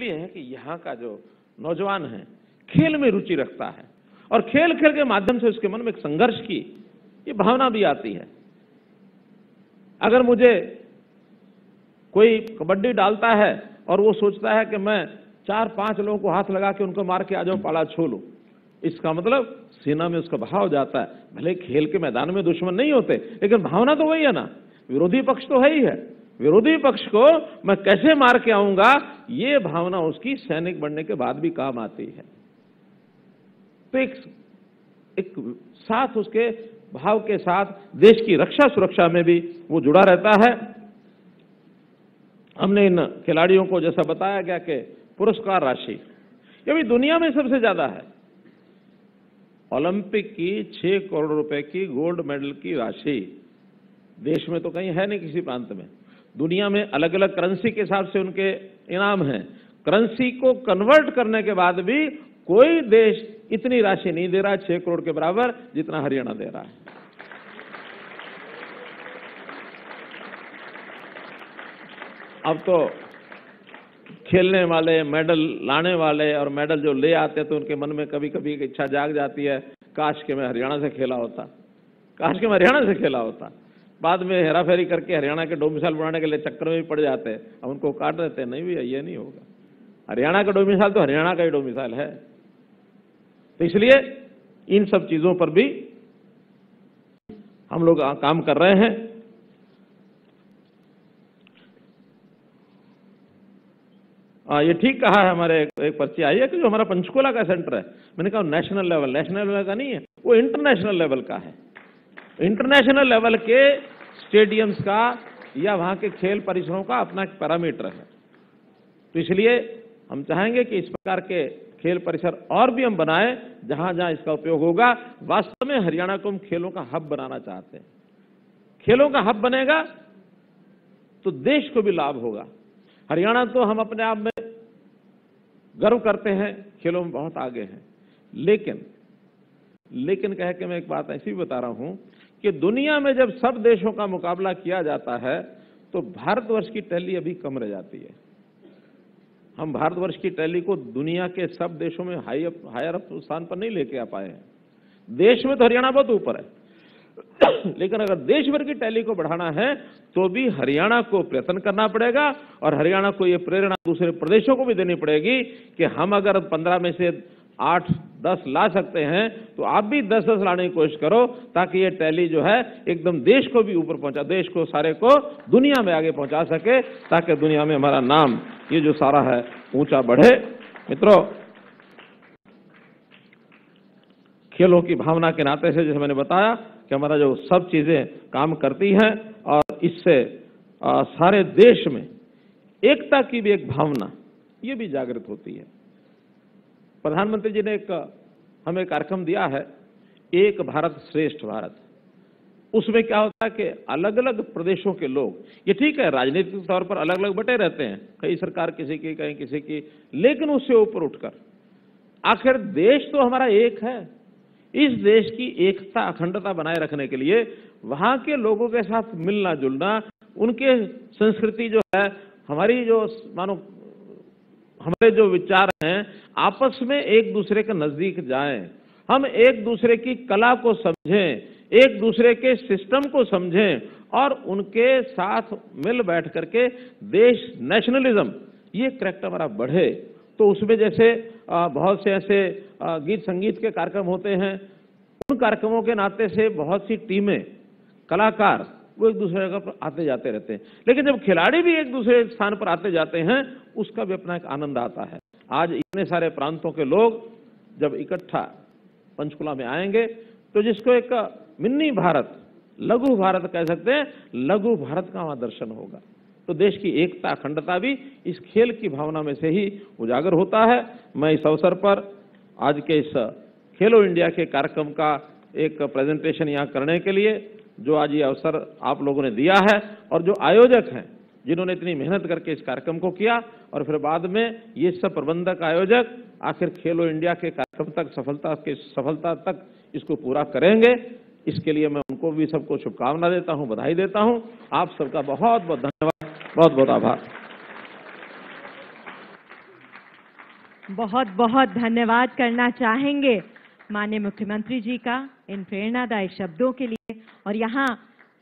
इसलिए है कि यहाँ का जो नौजवान है खेल में रुचि रखता है और खेल खेल के माध्यम से उसके मन में एक संघर्ष की ये भावना भी आती है। अगर मुझे कोई कबड्डी डालता है और वो सोचता है कि मैं 4-5 लोगों को हाथ लगा के उनको मार के आ जाऊं, पाला छू लूं, इसका मतलब सीना में उसका बहाव जाता है। भले खेल के मैदान में दुश्मन नहीं होते, लेकिन भावना तो वही है ना, विरोधी पक्ष तो है ही है। विरोधी पक्ष को मैं कैसे मार के आऊंगा, ये भावना उसकी सैनिक बनने के बाद भी काम आती है। तो एक साथ उसके भाव के साथ देश की रक्षा सुरक्षा में भी वो जुड़ा रहता है। हमने इन खिलाड़ियों को जैसा बताया गया कि पुरस्कार राशि ये भी दुनिया में सबसे ज्यादा है। ओलंपिक की 6 करोड़ रुपए की गोल्ड मेडल की राशि देश में तो कहीं है नहीं, किसी प्रांत में। दुनिया में अलग अलग करेंसी के हिसाब से उनके इनाम हैं। करेंसी को कन्वर्ट करने के बाद भी कोई देश इतनी राशि नहीं दे रहा 6 करोड़ के बराबर जितना हरियाणा दे रहा है। अब तो खेलने वाले, मेडल लाने वाले और मेडल जो ले आते तो उनके मन में कभी कभी इच्छा जाग जाती है, काश के मैं हरियाणा से खेला होता, काश के मैं हरियाणा से खेला होता। बाद में हेराफेरी करके हरियाणा के डोमिसाइल बनाने के लिए चक्कर में भी पड़ जाते हैं, अब उनको काट देते हैं। नहीं भैया, ये नहीं होगा। हरियाणा का डोमिसाइल तो हरियाणा का ही डोमिसाइल है। तो इसलिए इन सब चीजों पर भी हम लोग काम कर रहे हैं। ये ठीक कहा है, हमारे एक पर्ची आई है कि जो हमारा पंचकुला का सेंटर है, मैंने कहा नेशनल लेवल का नहीं है, वो इंटरनेशनल लेवल का है। इंटरनेशनल लेवल के स्टेडियम्स का या वहां के खेल परिसरों का अपना एक पैरामीटर है। तो इसलिए हम चाहेंगे कि इस प्रकार के खेल परिसर और भी हम बनाएं जहां जहां इसका उपयोग होगा। वास्तव में हरियाणा को हम खेलों का हब बनाना चाहते हैं। खेलों का हब बनेगा तो देश को भी लाभ होगा। हरियाणा तो हम अपने आप में गर्व करते हैं, खेलों में बहुत आगे हैं, लेकिन कह के मैं एक बात ऐसी भी बता रहा हूं कि दुनिया में जब सब देशों का मुकाबला किया जाता है तो भारतवर्ष की टैली अभी कम रह जाती है। हम भारतवर्ष की टैली को दुनिया के सब देशों में हायर स्थान पर नहीं लेके आ पाए हैं। देश में तो हरियाणा बहुत ऊपर है, लेकिन अगर देश भर की टैली को बढ़ाना है तो भी हरियाणा को प्रयत्न करना पड़ेगा और हरियाणा को ये प्रेरणा दूसरे प्रदेशों को भी देनी पड़ेगी कि हम अगर 15 में से 8-10 ला सकते हैं तो आप भी 10-10 लाने की कोशिश करो, ताकि ये टैली जो है एकदम देश को भी ऊपर पहुंचा, देश को सारे को दुनिया में आगे पहुंचा सके, ताकि दुनिया में हमारा नाम ये जो सारा है ऊंचा बढ़े। मित्रों, खेलों की भावना के नाते से जैसे मैंने बताया कि हमारा जो सब चीजें काम करती हैं और इससे सारे देश में एकता की भी एक भावना ये भी जागृत होती है। प्रधानमंत्री जी ने हमें कार्यक्रम दिया है, एक भारत श्रेष्ठ भारत। उसमें क्या होता है कि अलग अलग प्रदेशों के लोग, ये ठीक है राजनीतिक तौर पर अलग अलग बटे रहते हैं, कई सरकार किसी की कहीं किसी की, लेकिन उससे ऊपर उठकर आखिर देश तो हमारा एक है। इस देश की एकता अखंडता बनाए रखने के लिए वहां के लोगों के साथ मिलना जुलना, उनके संस्कृति जो है, हमारी जो मानो हमारे जो विचार हैं, आपस में एक दूसरे के नजदीक जाएं, हम एक दूसरे की कला को समझें, एक दूसरे के सिस्टम को समझें और उनके साथ मिल बैठ करके देश नेशनलिज्म ये करैक्टर हमारा बढ़े। तो उसमें जैसे बहुत से ऐसे गीत संगीत के कार्यक्रम होते हैं, उन कार्यक्रमों के नाते से बहुत सी टीमें, कलाकार वो एक दूसरे जगह पर आते जाते रहते हैं, लेकिन जब खिलाड़ी भी एक दूसरे स्थान पर आते जाते हैं उसका भी अपना एक आनंद आता है। आज इतने सारे प्रांतों के लोग जब इकट्ठा पंचकुला में आएंगे तो जिसको एक मिनी भारत, लघु भारत कह सकते हैं, लघु भारत का वहां दर्शन होगा। तो देश की एकता अखंडता भी इस खेल की भावना में से ही उजागर होता है। मैं इस अवसर पर आज के इस खेलो इंडिया के कार्यक्रम का एक प्रेजेंटेशन यहाँ करने के लिए जो आज ये अवसर आप लोगों ने दिया है और जो आयोजक हैं जिन्होंने इतनी मेहनत करके इस कार्यक्रम को किया और फिर बाद में ये सब प्रबंधक आयोजक आखिर खेलो इंडिया के कार्यक्रम तक सफलता तक इसको पूरा करेंगे, इसके लिए मैं उनको भी सबको शुभकामना देता हूं, बधाई देता हूं। आप सबका बहुत बहुत धन्यवाद, बहुत बहुत आभार। बहुत बहुत धन्यवाद करना चाहेंगे माननीय मुख्यमंत्री जी का इन प्रेरणादायी शब्दों के लिए और यहाँ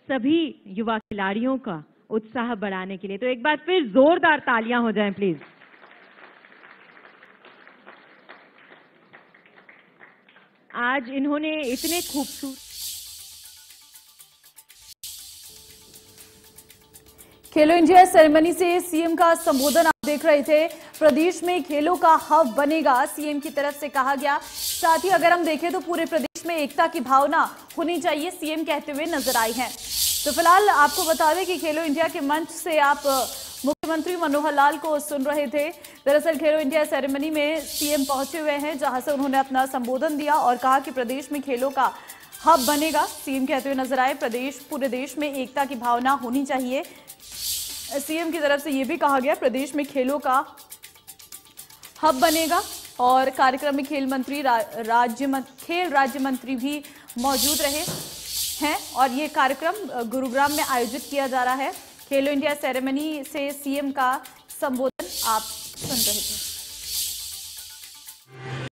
सभी युवा खिलाड़ियों का उत्साह बढ़ाने के लिए। तो एक बार फिर जोरदार तालियां हो जाएं प्लीज। आज इन्होंने इतने खूबसूरत खेलो इंडिया सेरेमनी से सीएम का संबोधन आप देख रहे थे। प्रदेश में खेलों का हब बनेगा, सीएम की तरफ से कहा गया। साथ ही अगर हम देखें तो पूरे प्रदेश में एकता की भावना होनी चाहिए, सीएम कहते हुए नजर आई हैं। तो फिलहाल आपको बता दें कि खेलो इंडिया के मंच से आप मुख्यमंत्री मनोहर लाल को सुन रहे थे। दरअसल खेलो इंडिया सेरेमनी में सीएम पहुंचे हुए हैं, जहां से उन्होंने अपना संबोधन दिया और कहा कि प्रदेश में खेलों का हब बनेगा। सीएम कहते हुए नजर आए, पूरे देश में एकता की भावना होनी चाहिए। सीएम की तरफ से यह भी कहा गया प्रदेश में खेलों का हब बनेगा और कार्यक्रम में खेल राज्य मंत्री भी मौजूद रहे हैं और ये कार्यक्रम गुरुग्राम में आयोजित किया जा रहा है। खेलो इंडिया सेरेमनी से सीएम का संबोधन आप सुन रहे थे।